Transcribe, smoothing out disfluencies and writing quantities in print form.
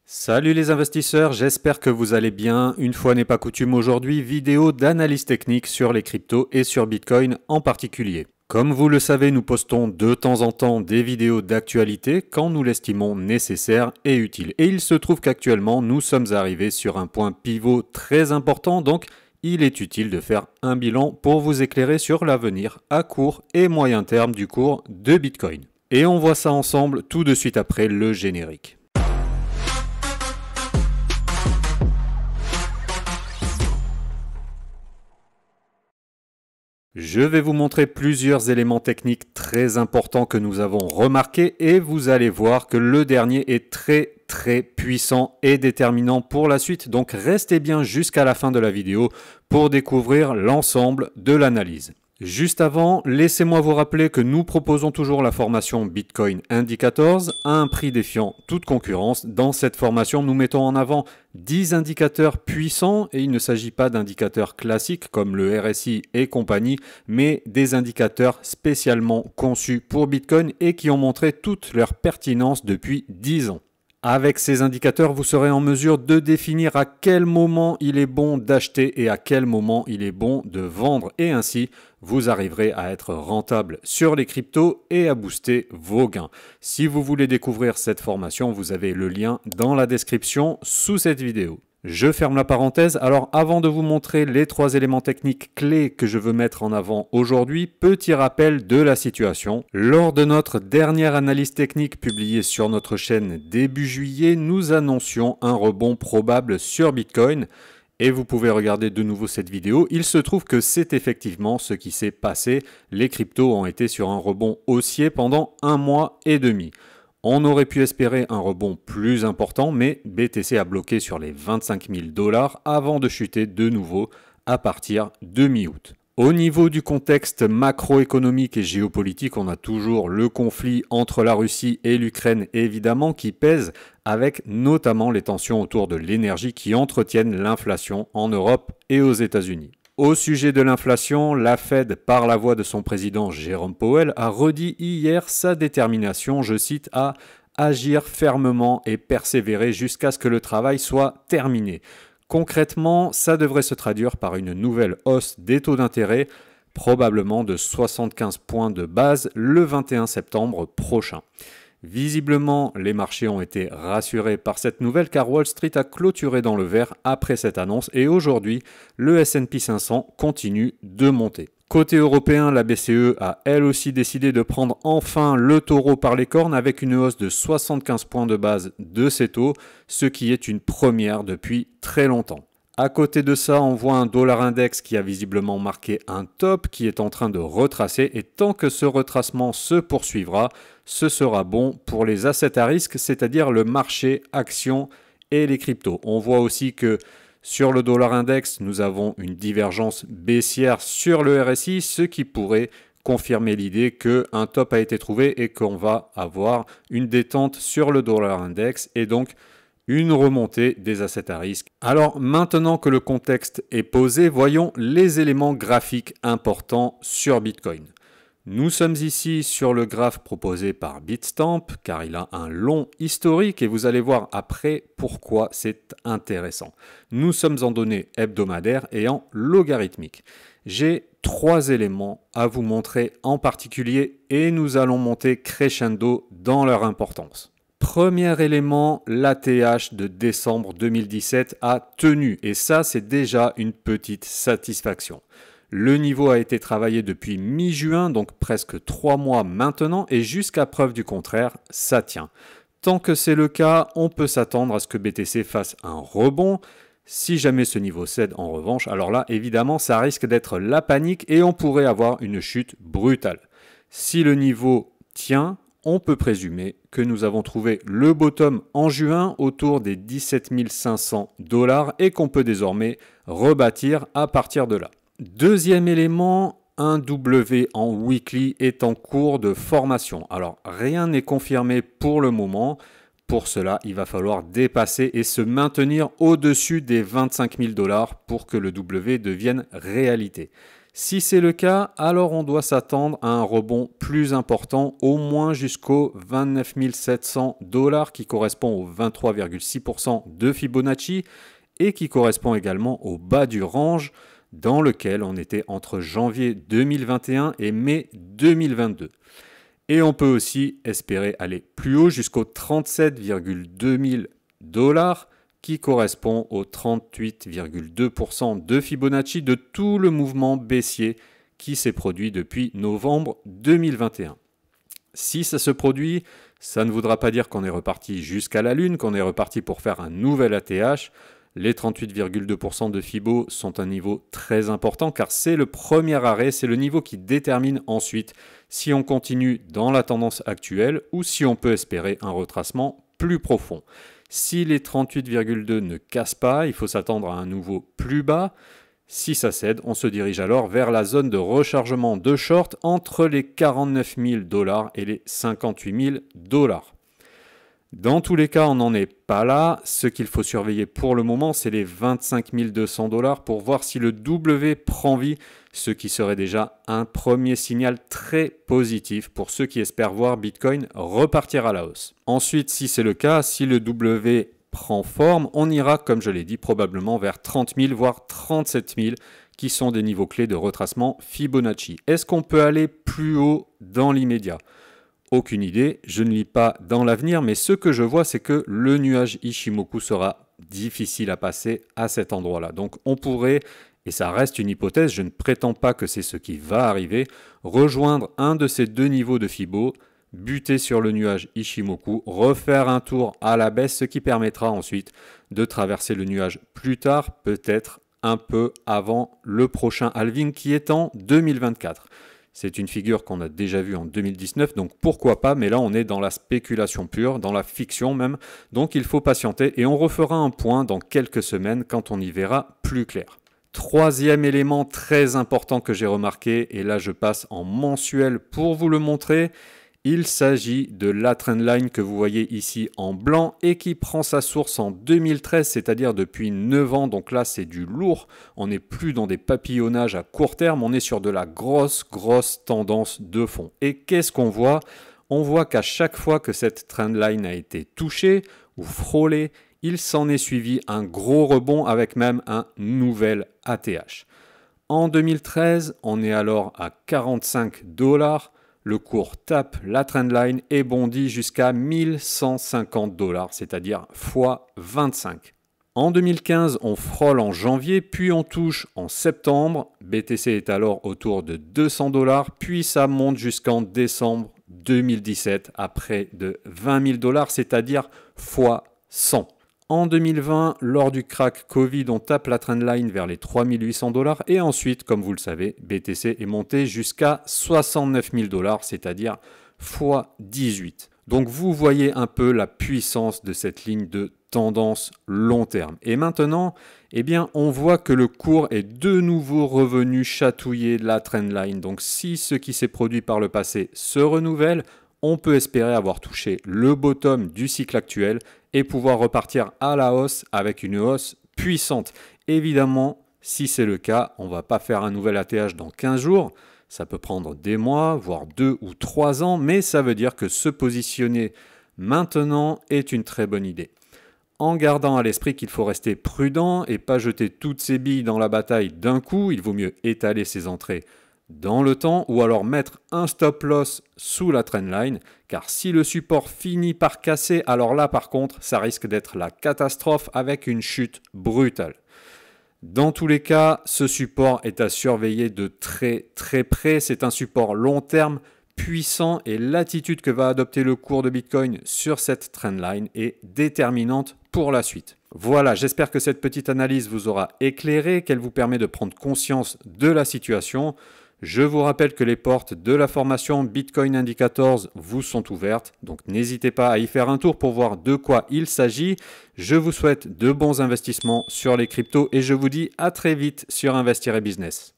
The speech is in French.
Salut les investisseurs, j'espère que vous allez bien. Une fois n'est pas coutume aujourd'hui, vidéo d'analyse technique sur les cryptos et sur Bitcoin en particulier. Comme vous le savez, nous postons de temps en temps des vidéos d'actualité quand nous l'estimons nécessaire et utile. Et il se trouve qu'actuellement, nous sommes arrivés sur un point pivot très important, donc il est utile de faire un bilan pour vous éclairer sur l'avenir à court et moyen terme du cours de Bitcoin. Et on voit ça ensemble tout de suite après le générique. Je vais vous montrer plusieurs éléments techniques très importants que nous avons remarqués et vous allez voir que le dernier est très puissant et déterminant pour la suite. Donc restez bien jusqu'à la fin de la vidéo pour découvrir l'ensemble de l'analyse. Juste avant, laissez-moi vous rappeler que nous proposons toujours la formation Bitcoin Indicators à un prix défiant toute concurrence. Dans cette formation, nous mettons en avant 10 indicateurs puissants et il ne s'agit pas d'indicateurs classiques comme le RSI et compagnie, mais des indicateurs spécialement conçus pour Bitcoin et qui ont montré toute leur pertinence depuis 10 ans. Avec ces indicateurs, vous serez en mesure de définir à quel moment il est bon d'acheter et à quel moment il est bon de vendre. Et ainsi, vous arriverez à être rentable sur les cryptos et à booster vos gains. Si vous voulez découvrir cette formation, vous avez le lien dans la description sous cette vidéo. Je ferme la parenthèse. Alors avant de vous montrer les 3 éléments techniques clés que je veux mettre en avant aujourd'hui, petit rappel de la situation. Lors de notre dernière analyse technique publiée sur notre chaîne début juillet, nous annoncions un rebond probable sur Bitcoin. Et vous pouvez regarder de nouveau cette vidéo. Il se trouve que c'est effectivement ce qui s'est passé. Les cryptos ont été sur un rebond haussier pendant 1 mois et demi. On aurait pu espérer un rebond plus important, mais BTC a bloqué sur les 25 000 $ avant de chuter de nouveau à partir de mi-août. Au niveau du contexte macroéconomique et géopolitique, on a toujours le conflit entre la Russie et l'Ukraine évidemment qui pèse, avec notamment les tensions autour de l'énergie qui entretiennent l'inflation en Europe et aux États-Unis. Au sujet de l'inflation, la Fed, par la voix de son président Jérôme Powell, a redit hier sa détermination, je cite, à agir fermement et persévérer jusqu'à ce que le travail soit terminé. Concrètement, ça devrait se traduire par une nouvelle hausse des taux d'intérêt, probablement de 75 points de base le 21 septembre prochain. Visiblement, les marchés ont été rassurés par cette nouvelle car Wall Street a clôturé dans le vert après cette annonce et aujourd'hui, le S&P 500 continue de monter. Côté européen, la BCE a elle aussi décidé de prendre enfin le taureau par les cornes avec une hausse de 75 points de base de ses taux, ce qui est une première depuis très longtemps. À côté de ça, on voit un dollar index qui a visiblement marqué un top qui est en train de retracer et tant que ce retracement se poursuivra, ce sera bon pour les assets à risque, c'est-à-dire le marché, actions et les cryptos. On voit aussi que sur le dollar index, nous avons une divergence baissière sur le RSI, ce qui pourrait confirmer l'idée qu'un top a été trouvé et qu'on va avoir une détente sur le dollar index et donc une remontée des assets à risque. Alors maintenant que le contexte est posé, voyons les éléments graphiques importants sur Bitcoin. Nous sommes ici sur le graphe proposé par Bitstamp car il a un long historique et vous allez voir après pourquoi c'est intéressant. Nous sommes en données hebdomadaires et en logarithmique. J'ai 3 éléments à vous montrer en particulier et nous allons monter crescendo dans leur importance. Premier élément, l'ATH de décembre 2017 a tenu et ça c'est déjà une petite satisfaction. Le niveau a été travaillé depuis mi-juin, donc presque 3 mois maintenant et jusqu'à preuve du contraire, ça tient. Tant que c'est le cas, on peut s'attendre à ce que BTC fasse un rebond. Si jamais ce niveau cède en revanche, alors là évidemment ça risque d'être la panique et on pourrait avoir une chute brutale. Si le niveau tient, on peut présumer que nous avons trouvé le bottom en juin autour des 17 500 $ et qu'on peut désormais rebâtir à partir de là. Deuxième élément, un W en weekly est en cours de formation. Alors rien n'est confirmé pour le moment. Pour cela, il va falloir dépasser et se maintenir au-dessus des 25 000 $ pour que le W devienne réalité. Si c'est le cas, alors on doit s'attendre à un rebond plus important, au moins jusqu'aux 29 700 $ qui correspond au 23,6% de Fibonacci et qui correspond également au bas du range dans lequel on était entre janvier 2021 et mai 2022. Et on peut aussi espérer aller plus haut jusqu'aux 37,2 000 $ qui correspond au 38,2% de Fibonacci de tout le mouvement baissier qui s'est produit depuis novembre 2021. Si ça se produit, ça ne voudra pas dire qu'on est reparti jusqu'à la Lune, qu'on est reparti pour faire un nouvel ATH. Les 38,2% de Fibo sont un niveau très important car c'est le premier arrêt, c'est le niveau qui détermine ensuite si on continue dans la tendance actuelle ou si on peut espérer un retracement plus profond. Si les 38,2 ne cassent pas, il faut s'attendre à un nouveau plus bas. Si ça cède, on se dirige alors vers la zone de rechargement de short entre les 49 000 $ et les 58 000 $. Dans tous les cas, on n'en est pas là. Ce qu'il faut surveiller pour le moment, c'est les 25 200 $ pour voir si le W prend vie, ce qui serait déjà un premier signal très positif pour ceux qui espèrent voir Bitcoin repartir à la hausse. Ensuite, si c'est le cas, si le W prend forme, on ira, comme je l'ai dit, probablement vers 30 000, voire 37 000, qui sont des niveaux clés de retracement Fibonacci. Est-ce qu'on peut aller plus haut dans l'immédiat ? Aucune idée, je ne lis pas dans l'avenir, mais ce que je vois, c'est que le nuage Ichimoku sera difficile à passer à cet endroit-là. Donc on pourrait, et ça reste une hypothèse, je ne prétends pas que c'est ce qui va arriver, rejoindre un de ces deux niveaux de Fibo, buter sur le nuage Ichimoku, refaire un tour à la baisse, ce qui permettra ensuite de traverser le nuage plus tard, peut-être un peu avant le prochain halving qui est en 2024. C'est une figure qu'on a déjà vue en 2019, donc pourquoi pas, mais là on est dans la spéculation pure, dans la fiction même, donc il faut patienter et on refera un point dans quelques semaines quand on y verra plus clair. Troisième élément très important que j'ai remarqué, et là je passe en mensuel pour vous le montrer, il s'agit de la trendline que vous voyez ici en blanc et qui prend sa source en 2013, c'est-à-dire depuis 9 ans. Donc là, c'est du lourd. On n'est plus dans des papillonnages à court terme, on est sur de la grosse tendance de fond. Et qu'est-ce qu'on voit ? On voit qu'à chaque fois que cette trendline a été touchée ou frôlée, il s'en est suivi un gros rebond avec même un nouvel ATH. En 2013, on est alors à 45 $. Le cours tape la trendline et bondit jusqu'à 1150 $, c'est-à-dire x 25. En 2015, on frôle en janvier, puis on touche en septembre. BTC est alors autour de 200 $, puis ça monte jusqu'en décembre 2017 à près de 20 000 $, c'est-à-dire x 100. En 2020, lors du crack Covid, on tape la trendline vers les 3 800 $ et ensuite, comme vous le savez, BTC est monté jusqu'à 69 000 $, c'est-à-dire x 18. Donc vous voyez un peu la puissance de cette ligne de tendance long terme. Et maintenant, eh bien, on voit que le cours est de nouveau revenu chatouiller la trendline. Donc si ce qui s'est produit par le passé se renouvelle, on peut espérer avoir touché le bottom du cycle actuel et pouvoir repartir à la hausse avec une hausse puissante. Évidemment, si c'est le cas, on ne va pas faire un nouvel ATH dans 15 jours. Ça peut prendre des mois, voire 2 ou 3 ans, mais ça veut dire que se positionner maintenant est une très bonne idée. En gardant à l'esprit qu'il faut rester prudent et pas jeter toutes ses billes dans la bataille d'un coup, il vaut mieux étaler ses entrées dans le temps ou alors mettre un stop loss sous la trendline, car si le support finit par casser, alors là par contre ça risque d'être la catastrophe avec une chute brutale. Dans tous les cas, ce support est à surveiller de très près, c'est un support long terme puissant et l'attitude que va adopter le cours de Bitcoin sur cette trendline est déterminante pour la suite. Voilà, j'espère que cette petite analyse vous aura éclairé, qu'elle vous permet de prendre conscience de la situation. Je vous rappelle que les portes de la formation Bitcoin Indicators vous sont ouvertes, donc n'hésitez pas à y faire un tour pour voir de quoi il s'agit. Je vous souhaite de bons investissements sur les cryptos et je vous dis à très vite sur Investir et Business.